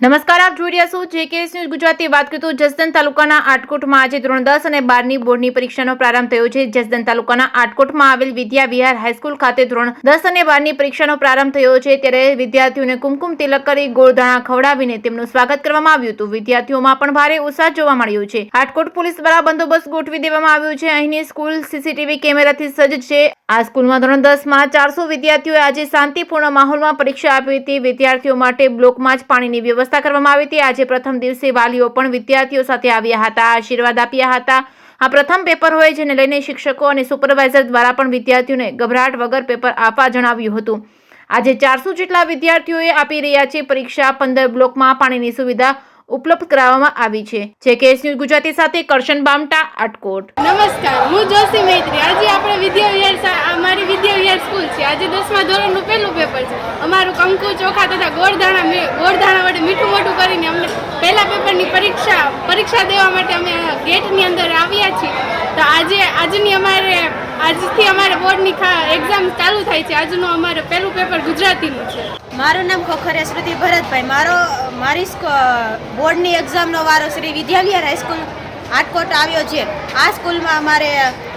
નમસ્કાર, આપ જોઈ રહ્યા છો જેકેએસ ન્યૂઝ ગુજરાતી. વાત કરીએ તો જસદણ તાલુકાના આટકોટમાં આજે ધોરણ 10 અને 12ની બોર્ડની પરીક્ષાનો પ્રારંભ થયો છે. જસદણ તાલુકાના આટકોટમાં આવેલ વિદ્યા વિહાર હાઈસ્કૂલ ખાતે ધોરણ 10 અને 12ની પરીક્ષાનો પ્રારંભ થયો છે. ત્યારે વિદ્યાર્થીઓને કુમકુમ તિલક કરી ગોળધાણા ખવડાવીને તેમનું સ્વાગત કરવામાં આવ્યું હતું. વિદ્યાર્થીઓમાં પણ ભારે ઉત્સાહ જોવા મળ્યો છે. આટકોટ પોલીસ દ્વારા બંદોબસ્ત ગોઠવી દેવામાં આવ્યો છે. અહીંની સ્કૂલ સીસીટીવી કેમેરાથી સજ્જ છે. આ સ્કૂલમાં ધોરણ 10માં 400 વિદ્યાર્થીઓએ આજે શાંતિપૂર્ણ માહોલમાં પરીક્ષા આપી હતી. વિદ્યાર્થીઓ માટે બ્લોકમાં જ પાણીની વ્યવસ્થા કરવામાં આવી હતી. આજે પ્રથમ દિવસે વાલીઓ પણ વિદ્યાર્થીઓ સાથે આવ્યા હતા, આશીર્વાદ આપ્યા હતા. આ પ્રથમ પેપર હોય જેને લઈને શિક્ષકો અને સુપરવાઇઝર દ્વારા પણ વિદ્યાર્થીઓને ગભરાટ વગર પેપર આપવા જણાવ્યું હતું. આજે 400 જેટલા વિદ્યાર્થીઓએ આપી રહ્યા છે પરીક્ષા. 15 બ્લોકમાં પાણીની સુવિધા ઉપલબ્ધ કરાવવામાં આવી છે. જેકેએસ ન્યૂઝ ગુજરાતી સાથે કરશન બામટા, આટકોટ. નમસ્કાર, હું જોશી મૈત્રી. આજે આપણે વિદ્યા વિહાર, અમારી વિદ્યા વિહાર સ્કૂલ છે. આજે 10મા ધોરણનું પહેલું પેપર છે. અમારું કંકુ ચોખા તથા ગોળધાણા વડે મીઠું મોઢું કરીને અમને પહેલા પેપરની પરીક્ષા દેવા માટે અમે ગેટની અંદર આવ્યા છીએ. તો આજથી અમારે બોર્ડની એક્ઝામ ચાલુ થાય છે. આજનું અમારે પહેલું પેપર ગુજરાતીનું છે. મારું નામ ખોખરિયા શ્રુતિ ભરતભાઈ. મારી બોર્ડની એક્ઝામનો વારો શ્રી વિદ્યા વિહાર હાઈસ્કૂલ આટકોટ આવ્યો છે. આ સ્કૂલમાં અમારે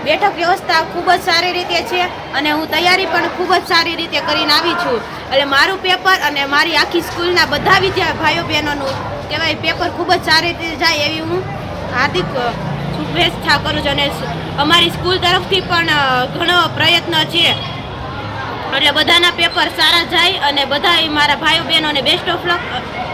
બેઠક વ્યવસ્થા ખૂબ જ સારી રીતે છે અને હું તૈયારી પણ ખૂબ જ સારી રીતે કરીને આવી છું. એટલે મારું પેપર અને મારી આખી સ્કૂલના બધા ભાઈઓ બહેનોનું કહેવાય પેપર ખૂબ જ સારી રીતે જાય એવી હું હાર્દિક શુભેચ્છા કરું છું. અને અમારી સ્કૂલ તરફથી પણ ઘણો પ્રયત્ન છે એટલે બધાના પેપર સારા જાય અને બધા મારા ભાઈઓ બહેનોને બેસ્ટ ઓફ લક.